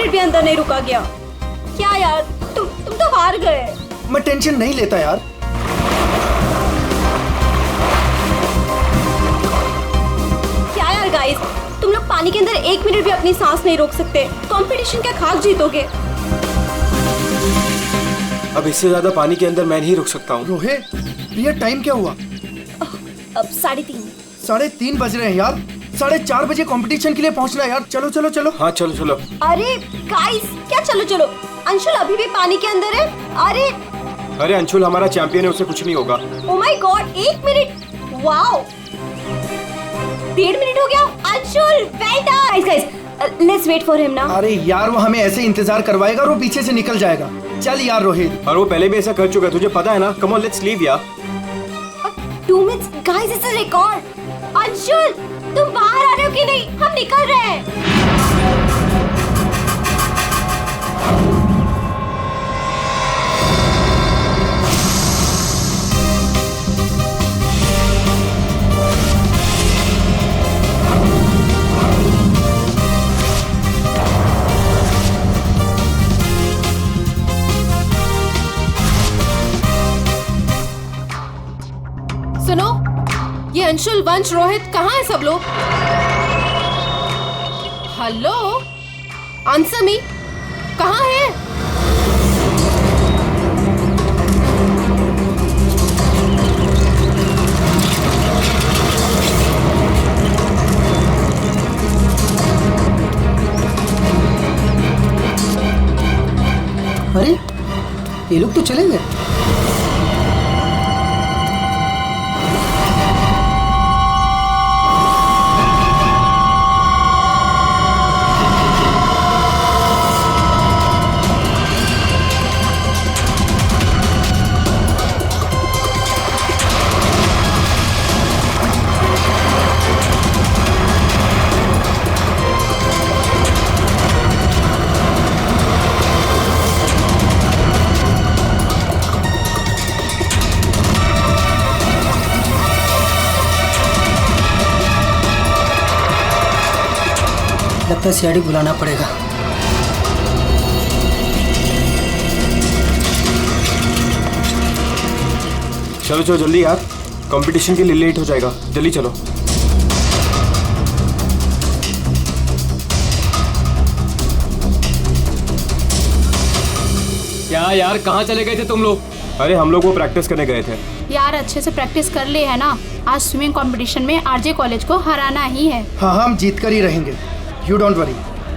Minute भी अंदर नहीं रुका गया। क्या यार, तुम तो हार गए। मैं टेंशन नहीं लेता यार। क्या यार गाइस, तुम लोग पानी के अंदर 1 मिनट भी अपनी सांस नहीं रोक सकते। कंपटीशन क्या खाक जीतोगे? अब इससे ज्यादा पानी के अंदर मैं नहीं रुक सकता हूँ। रोहित, ये टाइम क्या हुआ? अब 3:30। 3:30 बज रहे हैं यार। 4:30 बजे कंपटीशन के लिए पहुंचना है यार। चलो चलो चलो। हाँ चलो चलो। अरे गाइस, क्या चलो चलो? अंशुल अभी भी पानी के अंदर है। अरे अंशुल हमारा चैंपियन है, उसे कुछ नहीं होगा। Oh my god, 1 minute. Wow, 1.5 minute हो गया। Anshul, well done. Guys, let's wait for him now. अरे यार, वो हमें ऐसे इंतजार करवाएगा और वो पीछे से निकल जाएगा। चल यार रोहित। और वो पहले भी ऐसा कर चुका है, तुझे पता है ना। कम ऑन, लेट्स लीव यार। 2 minutes guys, it's a record. Anshul, तुम बाहर आ रहे हो कि नहीं? हम निकल रहे हैं। सुनो, ये अंशुल, वंश, रोहित कहाँ है सब लोग? हेलो, आंसर मी, कहाँ है? अरे ये लोग तो चले गए। लगता है सीआईडी बुलाना पड़ेगा। चलो चलो जल्दी यार, कंपटीशन के लिए लेट हो जाएगा। जल्दी चलो। क्या यार, कहाँ चले गए थे तुम लोग? अरे हम लोग वो प्रैक्टिस करने गए थे यार। अच्छे से प्रैक्टिस कर ले है ना। आज स्विमिंग कंपटीशन में आरजे कॉलेज को हराना ही है। हाँ हम जीत कर ही रहेंगे, यू डोंट वरी।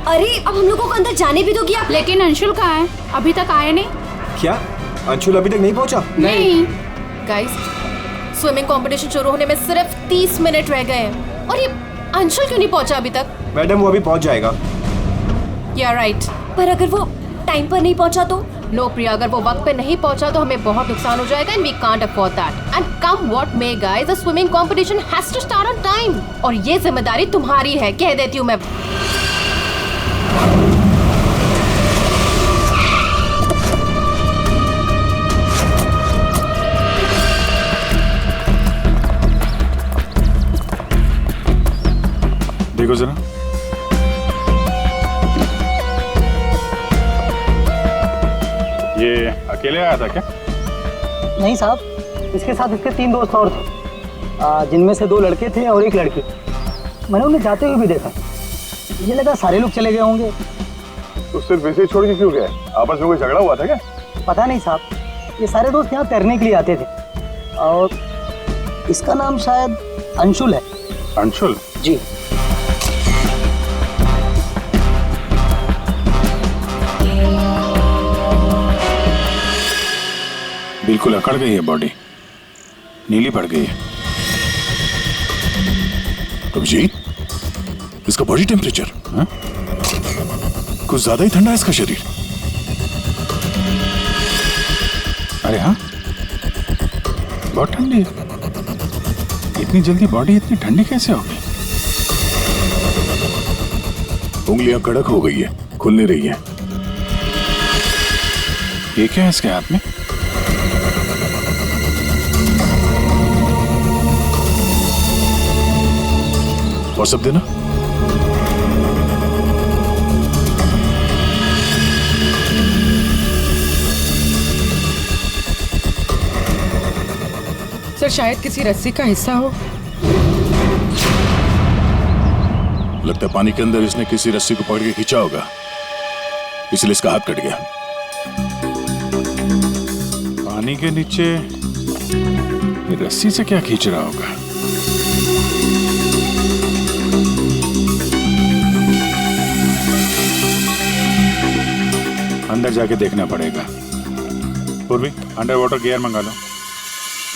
अरे अब हम लोगों को अंदर जाने भी दोगी आप? लेकिन अंशुल कहाँ है? अभी तक आया नहीं। क्या अंशुल अभी तक नहीं पहुंचा? नहीं। गाइस, स्विमिंग कंपटीशन शुरू होने में सिर्फ 30 मिनट रह गए हैं और ये अंशुल क्यों नहीं पहुंचा अभी तक? मैडम वो अभी पहुंच जाएगा। या राइट। पर अगर वो टाइम पर नहीं पहुंचा तो? नो प्रिया, अगर वो वक्त पे नहीं पहुंचा तो हमें बहुत नुकसान हो जाएगा and we can't afford that. And come what may guys, the swimming competition has to start on time और ये जिम्मेदारी तुम्हारी है, कह देती हूँ मैं। देखो जरा, ये अकेले आया था क्या? नहीं साहब, इसके साथ इसके 3 दोस्त और थे, जिनमें से 2 लड़के थे और 1 लड़की। मैंने उन्हें जाते हुए भी देखा। मुझे लगा सारे लोग चले गए होंगे। तो सिर्फ इसे छोड़ के क्यों गया? आपस में कोई झगड़ा हुआ था क्या? पता नहीं साहब, ये सारे दोस्त यहाँ तैरने के लिए आते थे और इसका नाम शायद अंशुल है। अंशुल? जी। बिल्कुल अकड़ गई है बॉडी, नीली पड़ गई है। अभिजीत, इसका बॉडी टेम्परेचर कुछ ज्यादा ही ठंडा है इसका शरीर। अरे हाँ, बहुत ठंडी है। इतनी जल्दी बॉडी इतनी ठंडी कैसे हो गई? उंगलियां कड़क हो गई है, खुल नहीं रही है। ये क्या है इसके हाथ में? और सब देना। सर शायद किसी रस्सी का हिस्सा हो। लगता है पानी के अंदर इसने किसी रस्सी को पकड़ के खींचा होगा, इसलिए इसका हाथ कट गया। पानी के नीचे ये रस्सी से क्या खींच रहा होगा? अंदर जाके देखना पड़ेगा। पूर्वी, अंडर वाटर गियर मंगा लो।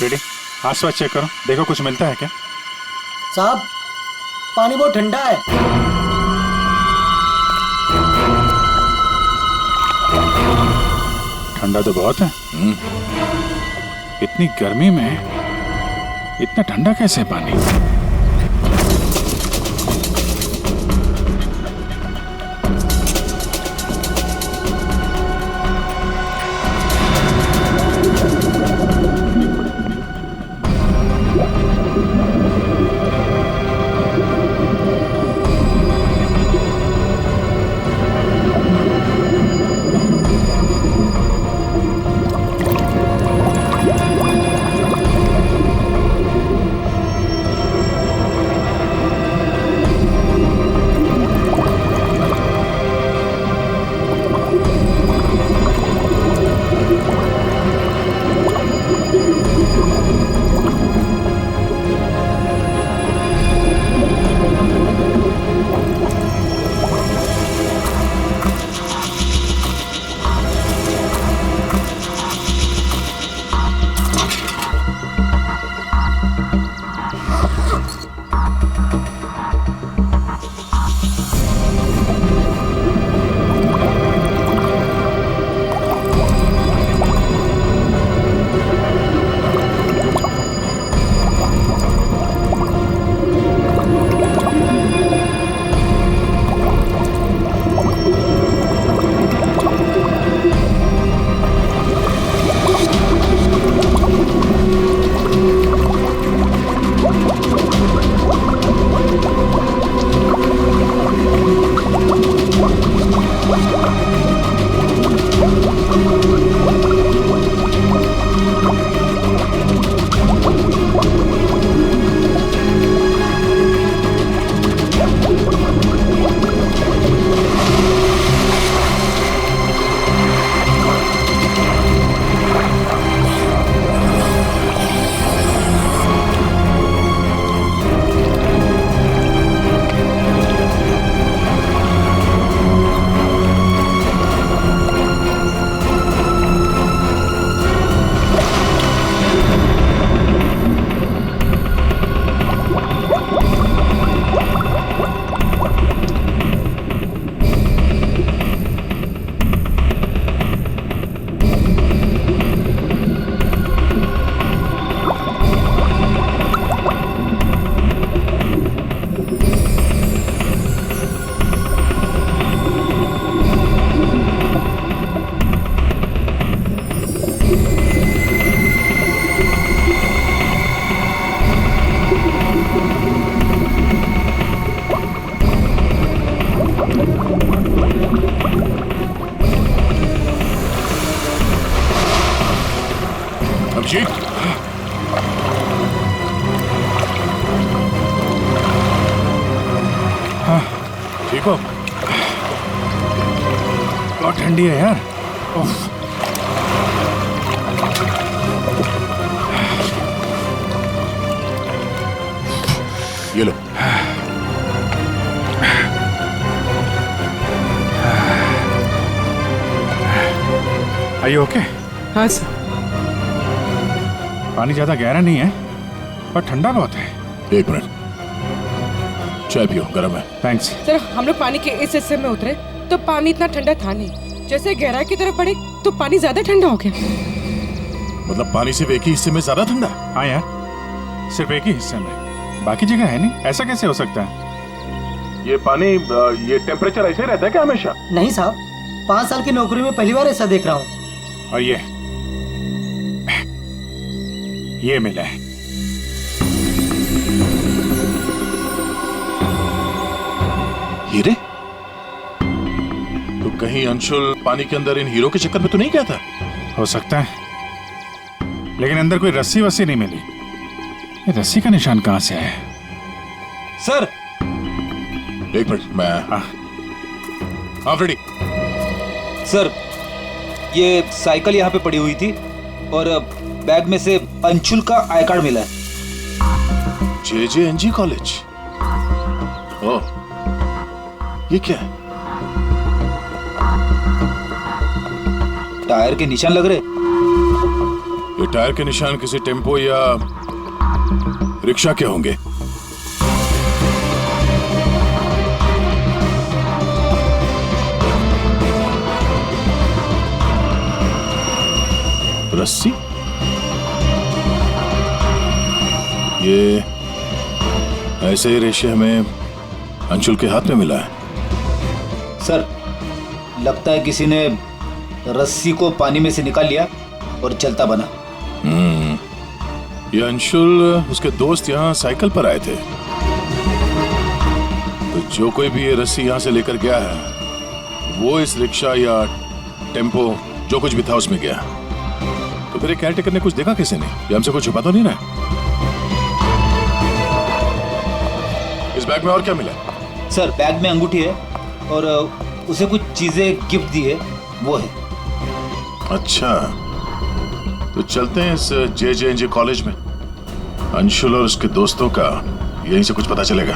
रेडी, आसपास चेक करो, देखो कुछ मिलता है क्या। साहब पानी बहुत ठंडा है। ठंडा तो बहुत है। इतनी गर्मी में इतना ठंडा कैसे पानी? अभिषेक, हाँ ठीक हो? बहुत ठंडी है यार। उफ। ये लो। Are you okay? हाँ सर। पानी ज्यादा गहरा नहीं है पर ठंडा बहुत है। एक मिनट, चाय पियो, गर्म है। थैंक्स। सर हम लोग पानी के इस हिस्से में उतरे तो पानी इतना ठंडा था नहीं, जैसे गहराई की तरफ बढ़े तो पानी ज्यादा ठंडा हो गया। मतलब पानी सिर्फ एक ही हिस्से में ज्यादा ठंडा? हाँ यार, सिर्फ एक ही हिस्से में, बाकी जगह है नहीं। ऐसा कैसे हो सकता है? ये पानी, ये टेम्परेचर ऐसे रहता है क्या हमेशा? नहीं साहब, 5 साल की नौकरी में पहली बार ऐसा देख रहा हूँ। और ये मिला है। हीरे? तो कहीं अंशुल पानी के अंदर इन हीरो के चक्कर में तो नहीं गया था? हो सकता है, लेकिन अंदर कोई रस्सी वस्सी नहीं मिली। ये रस्सी का निशान कहाँ से आया? सर एक मिनट, मैं हाँ फ्रेडी। सर ये साइकिल यहाँ पे पड़ी हुई थी और बैग में से अंशुल का आई कार्ड मिला है। JJNG college. ओह, ये क्या है? टायर के निशान लग रहे। ये टायर के निशान किसी टेम्पो या रिक्शा के होंगे। रस्सी? ये ऐसे ही रेशे हमें अंशुल के हाथ में मिला है। सर लगता है किसी ने रस्सी को पानी में से निकाल लिया और चलता बना। ये अंशुल उसके दोस्त यहाँ साइकिल पर आए थे, तो जो कोई भी ये रस्सी यहाँ से लेकर गया है वो इस रिक्शा या टेम्पो जो कुछ भी था उसमें गया। तो फिर केयर टेकर ने कुछ देखा किसी ने? ये हमसे कुछ छुपा तो नहीं रहा? इस बैग में और क्या मिला? सर बैग में अंगूठी है और उसे कुछ चीजें गिफ्ट दी है, वो है। अच्छा, तो चलते हैं इस JJNG कॉलेज में। अंशुल और उसके दोस्तों का यहीं से कुछ पता चलेगा।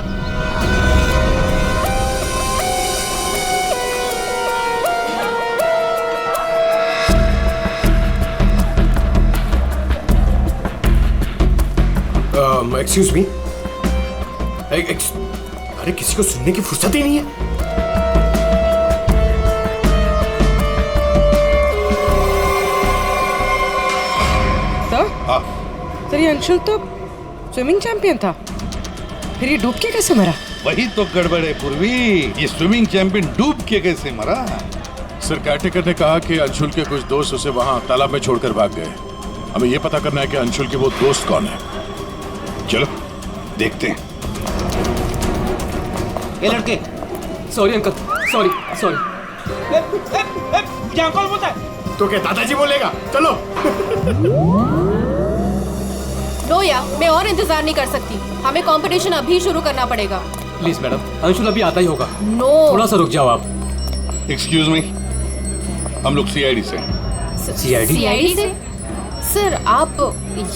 Excuse me. अरे किसी को सुनने की फुर्सत ही नहीं है। सर ये अंशुल तो स्विमिंग चैंपियन था, फिर ये डूब के कैसे मरा? वही तो गड़बड़ है पूर्वी, ये स्विमिंग चैंपियन डूब के कैसे मरा? सर कैटेकर ने कहा कि अंशुल के कुछ दोस्त उसे वहां तालाब में छोड़कर भाग गए। हमें यह पता करना है कि अंशुल के वो दोस्त कौन है। चलो देखते हैं। ये लड़के। Sorry uncle, sorry. मुझे अंकल बोलता है तो क्या दादाजी बोलेगा? चलो। नो या मैं और इंतजार नहीं कर सकती, हमें कंपटीशन अभी शुरू करना पड़ेगा। प्लीज मैडम, अंशुल अभी आता ही होगा। नो थोड़ा सा रुक जाओ आप। एक्सक्यूज मी, हम लोग CID से। CID से? सर आप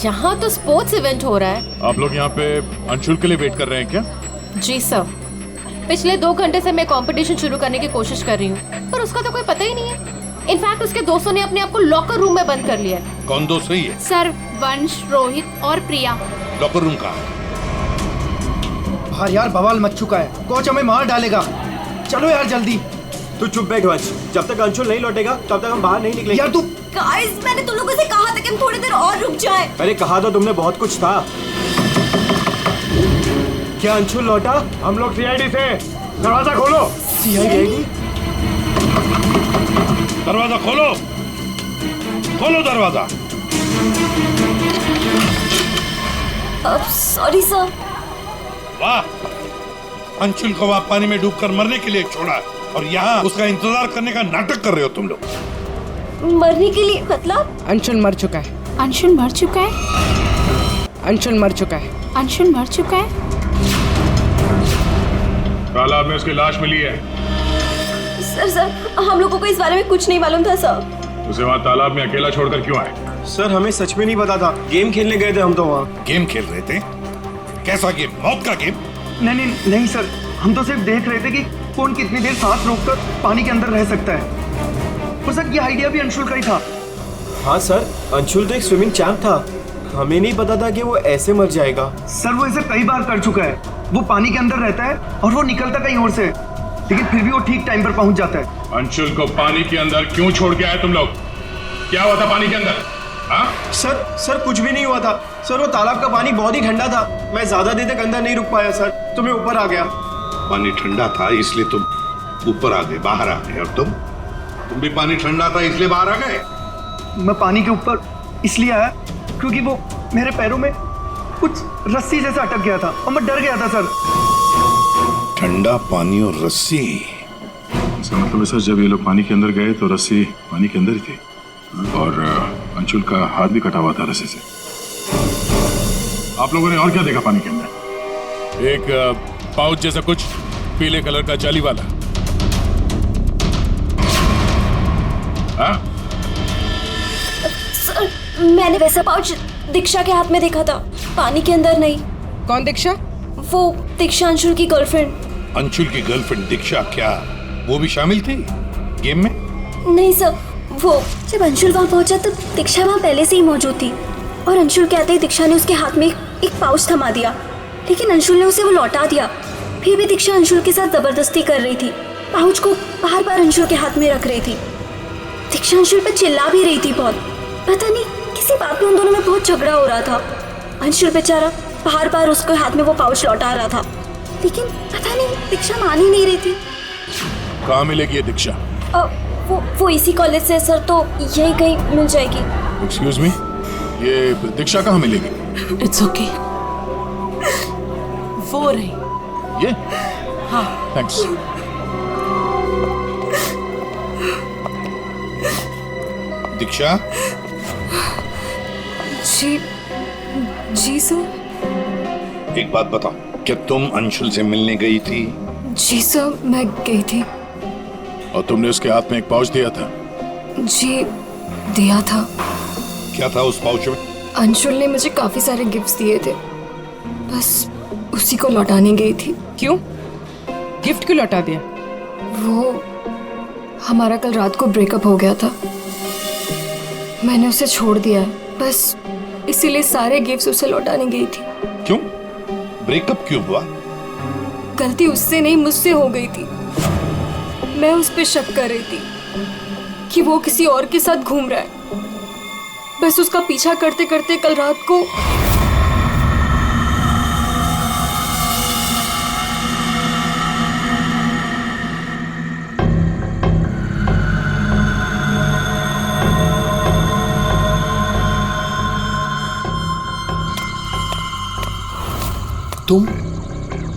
यहाँ तो स्पोर्ट्स इवेंट हो रहा है। आप लोग यहाँ पे अंशुल के लिए वेट कर रहे हैं क्या? जी सर, पिछले 2 घंटे से मैं कंपटीशन शुरू करने की कोशिश कर रही हूँ, पर उसका तो कोई पता ही नहीं है। इनफैक्ट उसके दोस्तों ने अपने आप को लॉकर रूम में बंद कर लिया है। कौन दोस्त सही है? सर वंश, रोहित और प्रिया। लॉकर रूम कहाँ है? बाहर यार बवाल मच चुका है, कोच हमें मार डालेगा। चलो यार जल्दी। तू चुप बैठ वंश, जब तक अंशुल नहीं लौटेगा तब तक हम बाहर नहीं निकलेंगे। यार तू। गाइस मैंने तुम लोगों से कहा था कि हम थोड़ी देर और रुक जाएं। अरे कहा तो तुमने बहुत कुछ था। क्या अंशुल लौटा? हम लोग CID से। दरवाजा खोलो। CID? दरवाजा खोलो, खोलो दरवाजा। Sorry sir. वाह, अंशुल को वहां पानी में डूबकर मरने के लिए छोड़ा और यहाँ उसका इंतजार करने का नाटक कर रहे हो तुम लोग। मरने के लिए मतलब? अंशुल मर चुका है। अंशुल मर चुका है। अंशुल मर चुका है। अंशुल मर चुका है। तालाब में उसकी लाश मिली है। सर हम लोगों को इस बारे में कुछ नहीं मालूम था सर। उसे वहाँ तालाब में अकेला छोड़कर क्यों आए? सर हमें सच में नहीं पता था, गेम खेलने गए थे हम तो वहाँ। गेम खेल रहे थे? कैसा गेम? मौत का गेम? नहीं सर, हम तो सिर्फ देख रहे थे कि कौन कितनी देर सांस रोककर पानी के अंदर रह सकता है। हो सकता है ये आइडिया भी अंशुल का ही था। हाँ सर, अंशुल तो एक स्विमिंग चैंप था, हमें नहीं पता था कि वो ऐसे मर जाएगा। सर वो ऐसे कई बार कर चुका है। वो पानी के अंदर रहता है और वो निकलता कहीं और से, लेकिन फिर भी वो ठीक टाइम पर पहुंच जाता है। अंशुल को पानी के अंदर क्यों छोड़ के आए तुम लोग? क्या हुआ था पानी के अंदर? हाँ? सर कुछ भी नहीं हुआ था सर, वो तालाब का पानी बहुत ही ठंडा था, मैं ज्यादा देर तक अंदर नहीं रुक पाया सर, तो मैं ऊपर आ गया। पानी ठंडा था इसलिए तुम ऊपर आ गए, बाहर आ गए। और तुम भी पानी ठंडा था इसलिए बाहर आ गए? मैं पानी के ऊपर इसलिए आया क्योंकि वो मेरे पैरों में कुछ रस्सी जैसा अटक गया था और मैं डर गया था सर। ठंडा पानी और रस्सी? इसका मतलब है सर, जब ये लोग पानी के अंदर गए तो रस्सी पानी के अंदर ही थी और अंशुल का हाथ भी कटा हुआ था रस्सी से। आप लोगों ने और क्या देखा पानी के अंदर? एक पाउच जैसा कुछ पीले कलर का जाली वाला। हाँ? सर, मैंने वैसा पाउच दीक्षा के हाथ में देखा था, पानी के अंदर नहीं। कौन दीक्षा? वो दीक्षा अंशुल की गर्लफ्रेंड। अंशुल की गर्लफ्रेंड दीक्षा, क्या वो भी शामिल थी गेम में? नहीं सर, वो जब अंशुल वहाँ पहुंचा तो दीक्षा वहाँ पहले से ही मौजूद थी और अंशुल के आते ही दीक्षा ने उसके हाथ में एक पाउच थमा दिया, लेकिन अंशुल ने उसे वो लौटा दिया। फिर भी दीक्षा अंशुल के साथ जबरदस्ती कर रही थी, पाउच को बार बार अंशुल के हाथ में रख रही थी। दीक्षा अंशुल पर चिल्ला भी रही थी बहुत, पता नहीं किसी बात में उन दोनों में बहुत झगड़ा हो रहा था। अंशुल बेचारा बार बार उसके हाथ में वो पाउच लौटा रहा था, लेकिन पता नहीं दीक्षा मान ही नहीं रही थी। कहाँ मिलेगी ये दीक्षा? वो इसी कॉलेज से सर, तो यहीं कहीं मिल जाएगी। एक्सक्यूज मी, ये दीक्षा कहाँ मिलेगी? इट्स ओके, वो रही। ये? हाँ। थैंक्स। दीक्षा? जी सर। एक बात बताओ, क्या तुम अंशुल से मिलने गई थी? जी सर, मैं गई थी। और तुमने उसके हाथ में एक पाउच दिया था? जी दिया था। क्या था उस पाउच में? अंशुल ने मुझे काफी सारे गिफ्ट्स दिए थे, बस उसी को लौटाने गई थी। क्यों? गिफ्ट क्यों लौटा दिया? वो हमारा कल रात को ब्रेकअप हो गया था, मैंने उसे छोड़ दिया है, बस इसीलिए सारे गिफ्ट्स उसे लौटाने गई थी। क्यों? ब्रेकअप क्यों हुआ? गलती उससे नहीं, मुझसे हो गई थी। मैं उस पे शक कर रही थी कि वो किसी और के साथ घूम रहा है, बस उसका पीछा करते करते कल रात को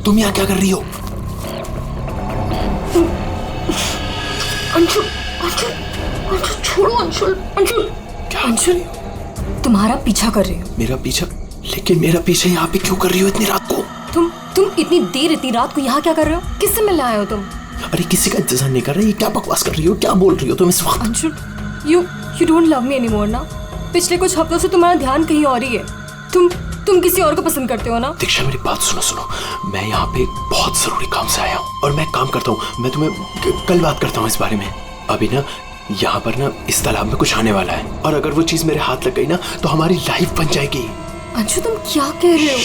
तुम यहाँ क्या कर रही हो? अंशुल, अंशुल, अंशुल छोड़ो अंशुल, अंशुल। क्या? अंशुल, तुम्हारा पीछा कर रही हो। मेरा पीछा? लेकिन मेरा पीछा यहाँ पे क्यों कर रही हो इतनी रात को? तुम इतनी देर इतनी रात को यहाँ क्या कर रहे हो? किससे मिलने आए हो तुम? अरे किसी का इंतजार नहीं कर रही, क्या बकवास कर रही हो, क्या बोल रही हो तुम इस वक्त? Anshul, you don't love me anymore ना? पिछले कुछ हफ्तों से तुम्हारा ध्यान कहीं और ही है। तुम किसी और को पसंद करते हो ना? दीक्षा मेरी बात सुनो, मैं यहाँ पे बहुत जरूरी काम से आया हूँ और मैं काम करता हूँ, मैं तुम्हें कल बात करता हूँ इस बारे में। अभी ना यहाँ पर ना इस तालाब में कुछ आने वाला है और अगर वो चीज मेरे हाथ लग गई ना तो हमारी लाइफ बन जाएगी। अंशु तुम क्या कह रहे हो?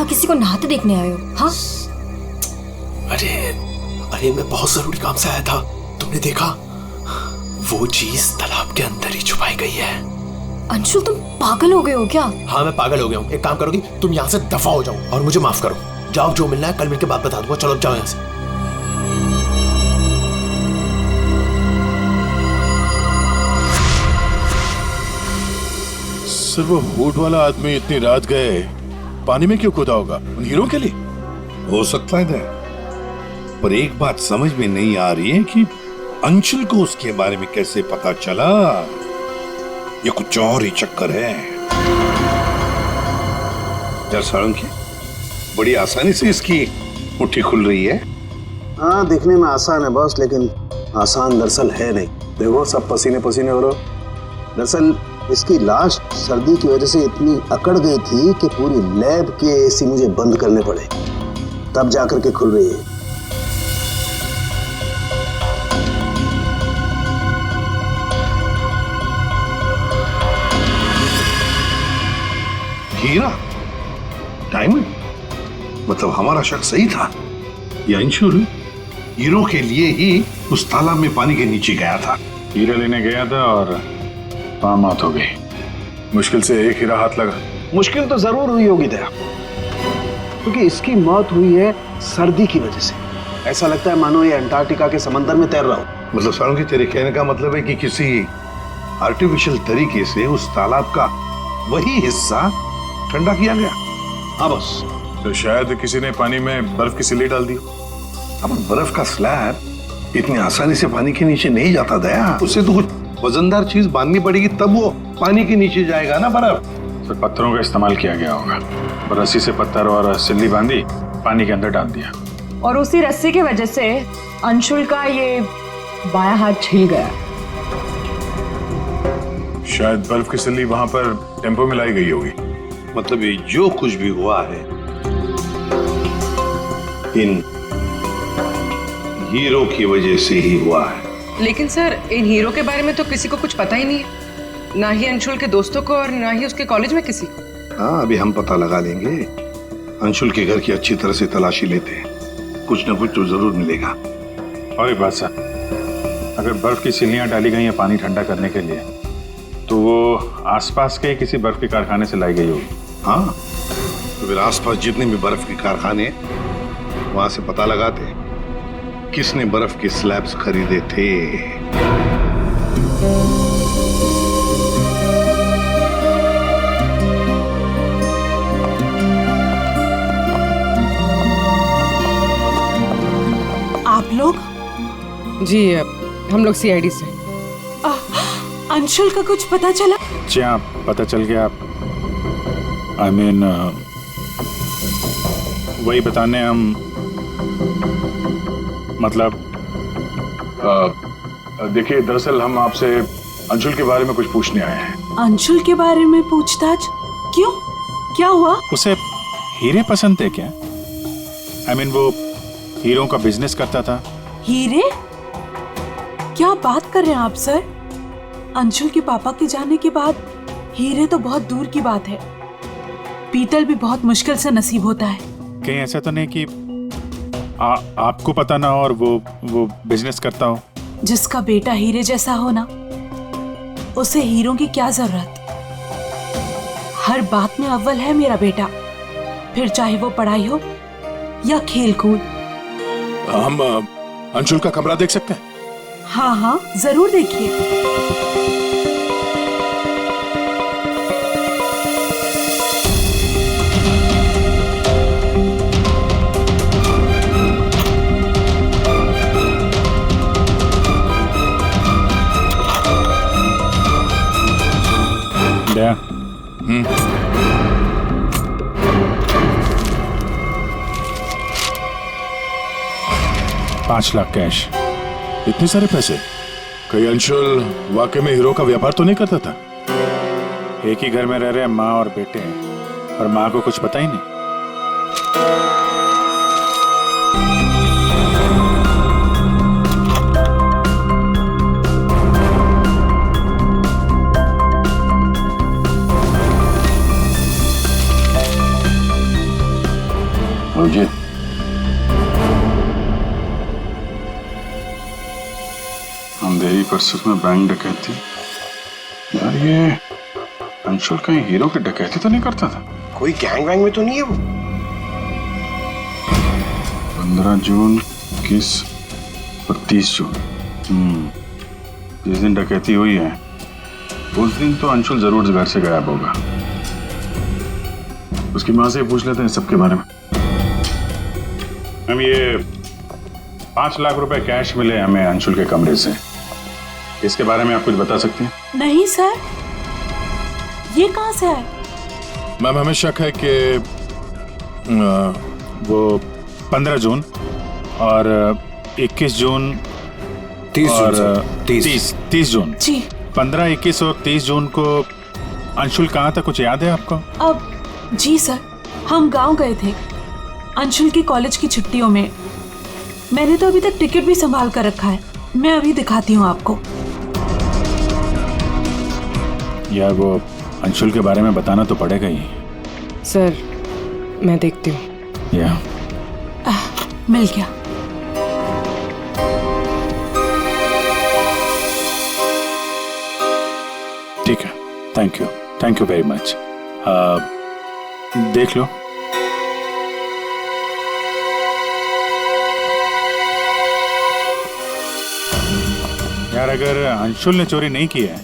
किसी को नहाते देखने आए हो? हाँ? अरे मैं बहुत जरूरी काम से आया था। तुमने देखा? वो चीज तालाब के अंदर ही छुपाई गई है। अंशुल तुम पागल हो गए हो क्या? हाँ मैं पागल हो गया हूँ। एक काम करोगी, तुम यहाँ से दफा हो जाओ और मुझे माफ करो। जाओ, जो मिलना है कल मिलके बात बता दूंगा। चलो जाओ यहाँ से। सर वो हुड वाला आदमी इतनी रात गए पानी में क्यों कूदा होगा? उन हीरो के लिए हो सकता है, पर एक बात समझ में नहीं आ रही है कि अंशुल को उसके बारे में कैसे पता चला। ये कुछ और ही चक्कर है। जरा सारंग बड़ी आसानी से इसकी मुट्ठी खुल रही है। हाँ, दिखने में आसान है बॉस, लेकिन आसान दरअसल है नहीं। देखो सब पसीने पसीने हो रहे। दरअसल इसकी लाश सर्दी की वजह से इतनी अकड़ गई थी कि पूरी लैब के एसी मुझे बंद करने पड़े, तब जाकर के खुल रही है। हीरा, डायमंड, मतलब हमारा शक सही था। ये अंशुल हीरो के लिए ही उस तालाब में पानी के नीचे गया था। हीरा लेने गया था और वहां मौत हो गई। मुश्किल से एक हीरा हाथ लगा। मुश्किल तो जरूर हुई होगी दया, क्योंकि इसकी मौत हुई है सर्दी की वजह से। ऐसा लगता है मानो ये अंटार्कटिका के समंदर में तैर रहा हो। मतलब सारंगी, तेरे कहने का मतलब है कि किसी आर्टिफिशियल तरीके से उस तालाब का वही हिस्सा ठंडा किया गया। हाँ बस। तो शायद किसी ने पानी में बर्फ की सिल्ली डाल दी। अब बर्फ का स्लैब इतनी आसानी से पानी के नीचे नहीं जाता दया। उससे तो कुछ वजनदार चीज बांधनी पड़ेगी, तब वो पानी के नीचे जाएगा ना बर्फ। तो पत्थरों का इस्तेमाल किया गया होगा। रस्सी से पत्थर और सिल्ली बांधी, पानी के अंदर डाल दिया। और उसी रस्सी की वजह से अंशुल का ये बायां हाथ छिल गया। शायद बर्फ की सिल्ली वहां पर टेम्पो में लाई गई होगी। मतलब ये जो कुछ भी हुआ है इन हीरो की वजह से ही हुआ है। लेकिन सर, इन हीरो के बारे में तो किसी को कुछ पता ही नहीं है, ना ही अंशुल के दोस्तों को और ना ही उसके कॉलेज में किसी को। हाँ, अभी हम पता लगा लेंगे। अंशुल के घर की अच्छी तरह से तलाशी लेते हैं, कुछ ना कुछ तो जरूर मिलेगा। और एक बात सर, अगर बर्फ की सिल्लियां डाली गई हैं पानी ठंडा करने के लिए, तो वो आसपास के किसी बर्फ के कारखाने से लाई गई होगी। हाँ, तो फिर आसपास जितने भी बर्फ के कारखाने वहां से पता लगाते किसने बर्फ के स्लैब्स खरीदे थे। आप लोग? जी, हम लोग सीआईडी से। अंशुल का कुछ पता चला? जी हाँ, पता चल गया। I mean, वही बताने हम, मतलब देखिए, दरअसल हम आपसे अंशुल के बारे में कुछ पूछने आए हैं। अंशुल के बारे में पूछताछ? क्यों? क्या हुआ? उसे हीरे पसंद थे क्या? I mean, वो हीरों का बिजनेस करता था। हीरे? क्या बात कर रहे हैं आप सर? अंशुल के पापा के जाने के बाद हीरे तो बहुत दूर की बात है। पीतल भी बहुत मुश्किल से नसीब होता है। कहीं ऐसा तो नहीं कि आपको पता ना हो और वो बिजनेस करता हो? जिसका बेटा हीरे जैसा हो ना, उसे हीरों की क्या जरूरत। हर बात में अव्वल है मेरा बेटा, फिर चाहे वो पढ़ाई हो या खेल कूद। हम अंशुल का कमरा देख सकते हैं? हाँ हाँ, जरूर देखिए। दया, 5 लाख कैश। इतने सारे पैसे? कहीं अंशुल वाकई में हीरो का व्यापार तो नहीं करता था? एक ही घर में रह रहे माँ और बेटे, और माँ को कुछ पता ही नहीं। मुझे अंधेरी परिसर में बैंक डकैती। यार, ये अंशुल कहीं हीरो की डकैती तो नहीं करता था? कोई गैंग वैंग में तो नहीं है वो? 15 जून, 21 और 30 जून। जिस दिन डकैती हुई है उस दिन तो अंशुल जरूर घर से गायब होगा। उसकी माँ से पूछ लेते हैं सबके बारे में। हम ये 5 लाख रुपए कैश मिले हमें अंशुल के कमरे से, इसके बारे में आप कुछ बता सकती हैं? नहीं सर, ये कहाँ से आए? मैम, हमें शक है कि वो 15 जून और 21 जून 30 और जून 30 जून जी 15, 21 और 30 जून को अंशुल कहाँ था, कुछ याद है आपको? अब जी सर, हम गांव गए थे अंशुल की कॉलेज की छुट्टियों में। मैंने तो अभी तक टिकट भी संभाल कर रखा है, मैं अभी दिखाती हूँ आपको। यार वो अंशुल के बारे में बताना तो पड़ेगा ही। सर मैं देखती हूँ। या मिल गया। ठीक है, थैंक यू वेरी मच। देख लो। यार अगर अंशुल ने चोरी नहीं की है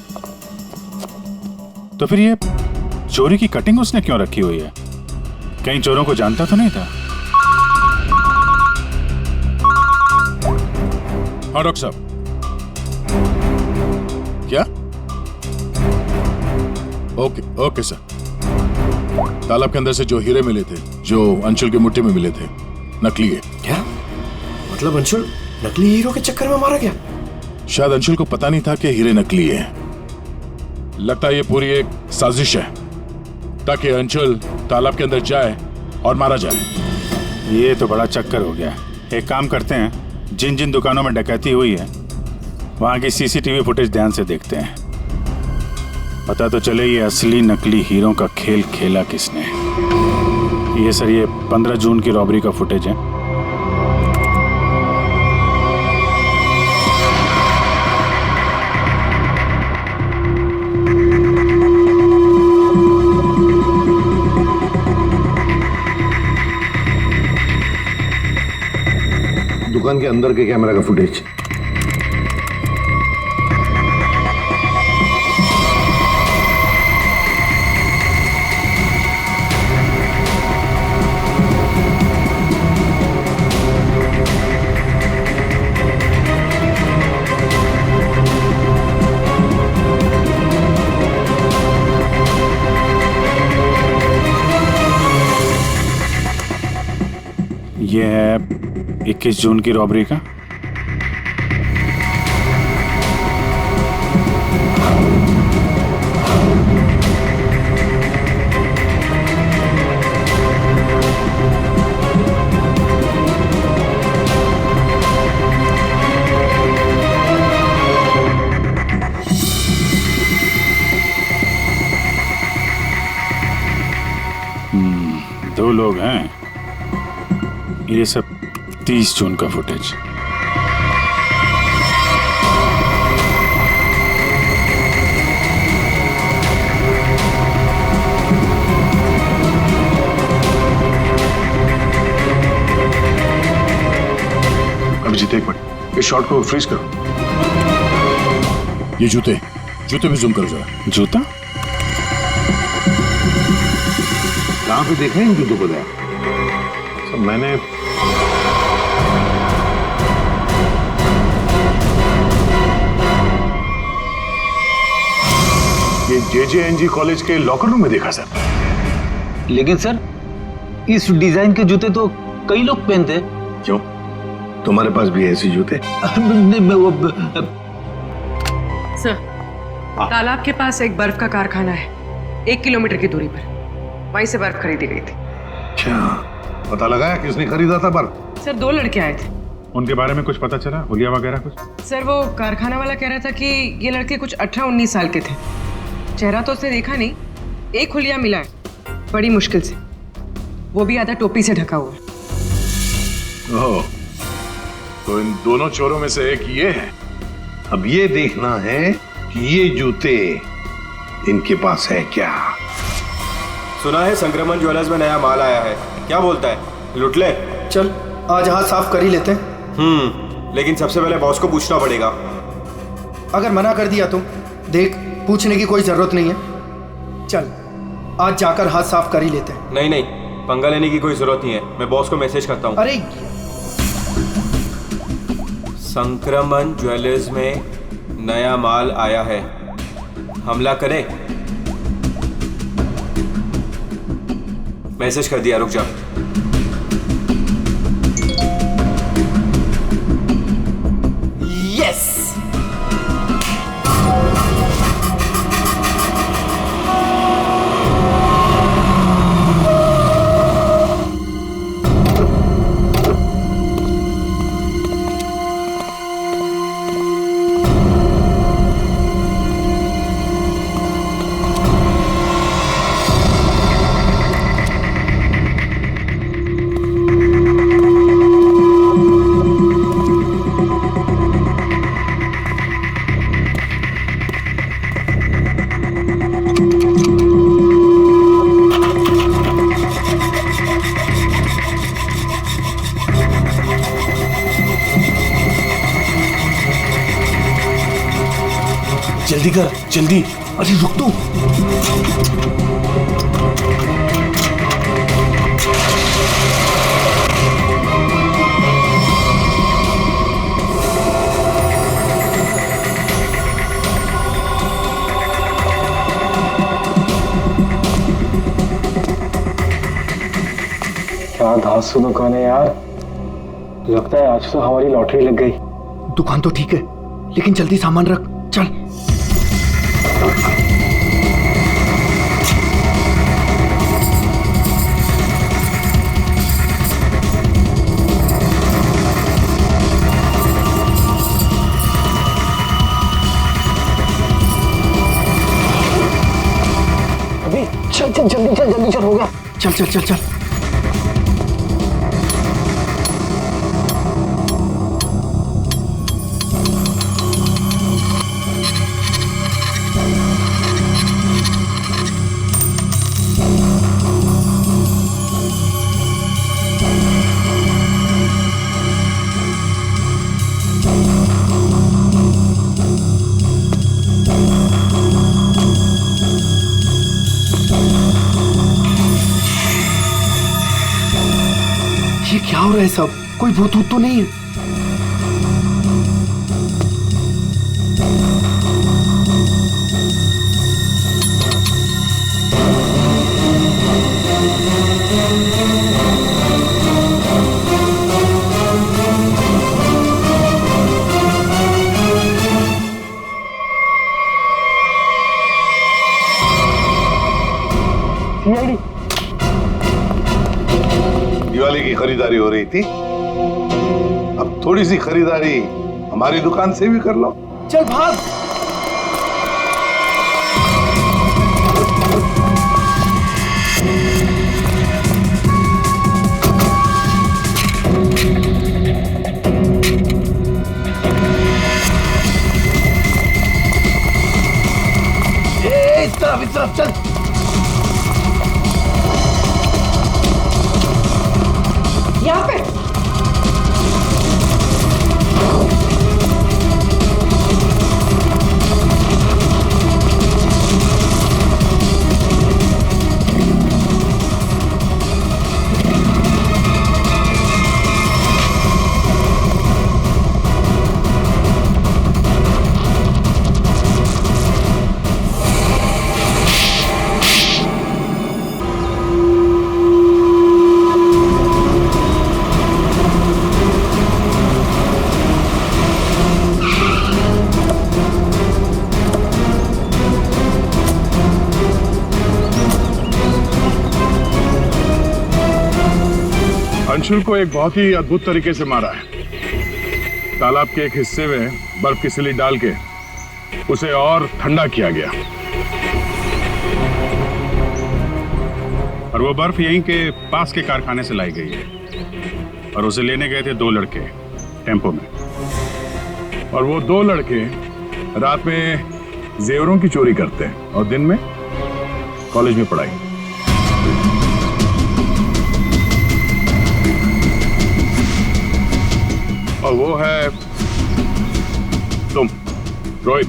तो फिर ये चोरी की कटिंग उसने क्यों रखी हुई है? कहीं चोरों को जानता तो नहीं था? हाँ डॉक्टर साहब। क्या? Okay sir. तालाब के अंदर से जो हीरे मिले थे, जो अंशुल की मुट्ठी में मिले थे, नकली है। क्या मतलब? अंशुल नकली हीरो के चक्कर में मारा गया? शायद अंशुल को पता नहीं था कि हीरे नकली है। लगता है ये पूरी एक साजिश है ताकि अंशुल तालाब के अंदर जाए और मारा जाए। ये तो बड़ा चक्कर हो गया। एक काम करते हैं, जिन जिन दुकानों में डकैती हुई है वहां की सीसीटीवी फुटेज ध्यान से देखते हैं। पता तो चले ये असली नकली हीरो का खेल खेला किसने। ये सर, ये 15 जून की रॉबरी का फुटेज है। दुकान के अंदर के कैमरा का फुटेज। ये है 21 जून की रॉबरी का। दो लोग हैं। ये सब 30 जून का फुटेज। अभिजीत एक मिनट, इस शॉट को फ्रीज करो। ये जूते भी जूम करो जरा। जूता कहाँ पे देख रहे हैं इन जूतों को? सब मैंने ये JJNG कॉलेज के लॉकर रूम में देखा सर। लेकिन सर, इस डिजाइन के जूते तो कई लोग पहनते हैं। क्यों, तुम्हारे पास भी ऐसे जूते? सर, तालाब के पास एक बर्फ का कारखाना है, 1 किलोमीटर की दूरी पर। वहीं से बर्फ खरीदी गई थी। अच्छा, पता लगाया किसने खरीदा था बर्फ? सर 2 लड़के आए थे। उनके बारे में कुछ पता चला? हुलिया वगैरह कुछ? सर वो कारखाना वाला कह रहा था कि ये लड़के कुछ 18-19 साल के थे। चेहरा तो उसने देखा नहीं, एक हुलिया मिला है बड़ी मुश्किल से, वो भी आधा टोपी से ढका हुआ है। ओह, तो इन दोनों चोरों में से एक ये है। अब ये देखना है कि ये जूते इनके पास है क्या। सुना है संक्रमण ज्वेलर्स में नया माल आया है, क्या बोलता है, लुट ले? चल आज हाथ साफ कर ही लेते हैं। लेकिन सबसे पहले बॉस को पूछना पड़ेगा। अगर मना कर दिया तो देख, पूछने की कोई जरूरत नहीं है। चल आज जाकर हाथ साफ कर ही लेते हैं। नहीं, पंगा लेने की कोई जरूरत नहीं है, मैं बॉस को मैसेज करता हूँ। अरे संक्रमण ज्वेलर्स में नया माल आया है, हमला करें? मैसेज कर दिया, रुक जा। यस। जल्दी कर, जल्दी। अरे रुक तो। क्या धांसू दुकान है यार, लगता है आज तो हमारी लॉटरी लग गई। दुकान तो ठीक है, लेकिन जल्दी सामान रख, चल। अभी चल चल, जल्दी चल, जल्दी चल, हो गया। चल चल चल चल। ये क्या हो रहा है सब? कोई भूत भूत तो नहीं है? दिवाली की खरीदारी हो रही थी, अब थोड़ी सी खरीदारी हमारी दुकान से भी कर लो। चल भाग। इस तरफ चल। यहाँ पे अंशुल को एक बहुत ही अद्भुत तरीके से मारा है। तालाब के एक हिस्से में बर्फ की सिल्ली डाल के उसे और ठंडा किया गया, और वो बर्फ यहीं के पास के कारखाने से लाई गई है, और उसे लेने गए थे 2 लड़के टेम्पो में। और वो 2 लड़के रात में जेवरों की चोरी करते हैं और दिन में कॉलेज में पढ़ाई। और वो है तुम, रोहित।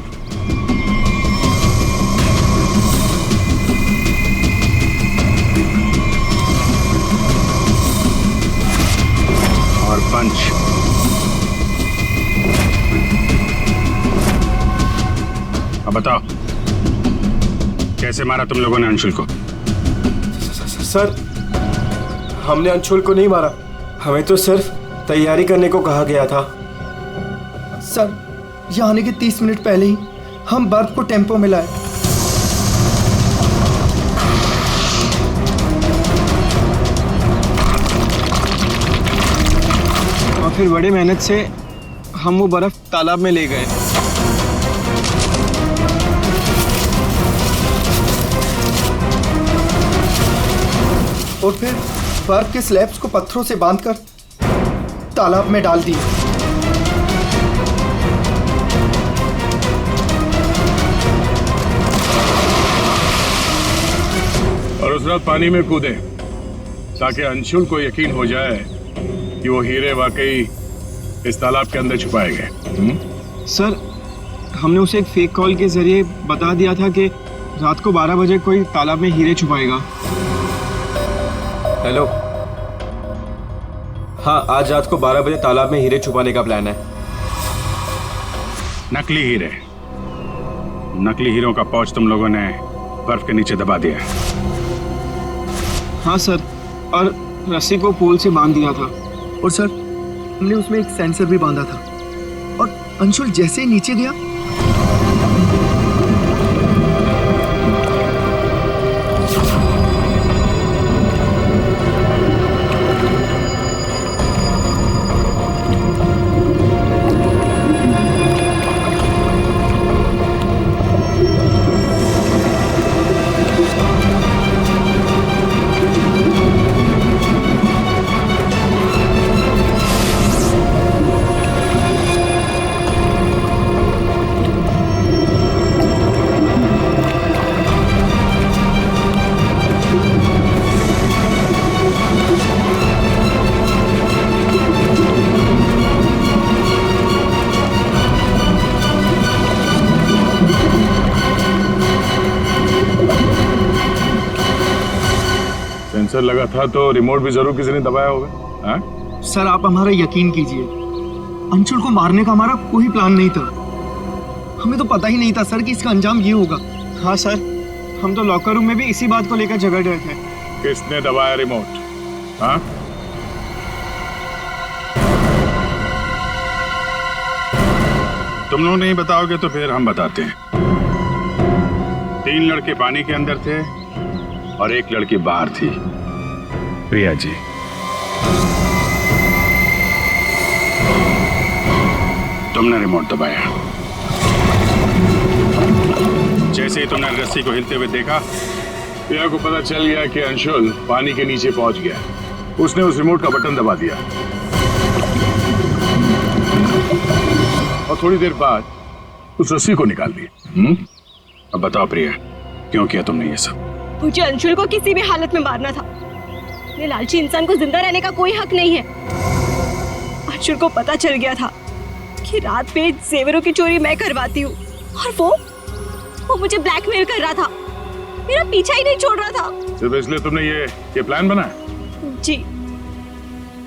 और पंच। अब बताओ, कैसे मारा तुम लोगों ने अंशुल को? सर, हमने अंशुल को नहीं मारा, हमें तो सिर्फ तैयारी करने को कहा गया था। सर, यहाँ आने के 30 मिनट पहले ही हम बर्फ को टेम्पो में लाए। और फिर बड़ी मेहनत से हम वो बर्फ तालाब में ले गए। और फिर बर्फ के स्लैब्स को पत्थरों से बांधकर तालाब में डाल दिए। और उस रात पानी में कूदे ताकि अंशुल को यकीन हो जाए कि वो हीरे वाकई इस तालाब के अंदर छुपाए गए। सर, हमने उसे एक फेक कॉल के जरिए बता दिया था कि रात को 12 बजे कोई तालाब में हीरे छुपाएगा। हेलो, हाँ, आज रात को 12 बजे तालाब में हीरे छुपाने का प्लान है। नकली हीरे, नकली हीरों का पाउच तुम लोगों ने बर्फ के नीचे दबा दिया। हाँ सर, और रस्सी को पोल से बांध दिया था। और सर, हमने उसमें एक सेंसर भी बांधा था, और अंशुल जैसे ही नीचे गया सेंसर लगा था तो रिमोट भी जरूर किसी ने दबाया होगा। हाँ? सर, आप हमारा यकीन कीजिए, अंशुल को मारने का हमारा कोई प्लान नहीं था। हमें तो पता ही नहीं था सर कि इसका अंजाम ये होगा। हाँ सर, हम तो लॉकर रूम में भी इसी बात को लेकर झगड़ रहे थे। किसने दबाया रिमोट? हाँ? तुम लोग नहीं बताओगे तो फिर हम बताते हैं। 3 लड़के पानी के अंदर थे और 1 लड़की बाहर थी, प्रिया जी। तुमने रिमोट दबाया। जैसे ही तुमने रस्सी को हिलते हुए देखा, प्रिया को पता चल गया कि अंशुल पानी के नीचे पहुंच गया। उसने उस रिमोट का बटन दबा दिया और थोड़ी देर बाद उस रस्सी को निकाल दिया। अब बताओ प्रिया, क्यों किया तुमने ये सब? मुझे अंशुल को किसी भी हालत में मारना था। ये लालची इंसान को जिंदा रहने का कोई हक नहीं है। अंशुल को पता चल गया था कि रात में जेवरों की चोरी मैं करवाती हूँ, और वो मुझे ब्लैकमेल कर रहा था, मेरा पीछा ही नहीं छोड़ रहा था। सिर्फ इसलिए तुमने ये प्लान बनाया? जी,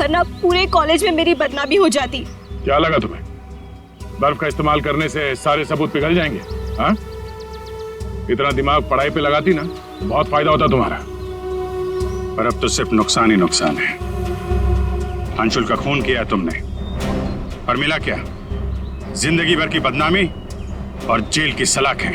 वरना पूरे कॉलेज में मेरी बदनामी हो जाती। क्या लगा तुम्हें बर्फ का इस्तेमाल करने से सारे सबूत पिघल जाएंगे? हाँ? इतना दिमाग पढ़ाई पे लगाती ना तो बहुत फायदा होता तुम्हारा। पर अब तो सिर्फ नुकसान ही नुकसान है। अंशुल का खून किया तुमने, और मिला क्या? जिंदगी भर की बदनामी और जेल की सलाखें।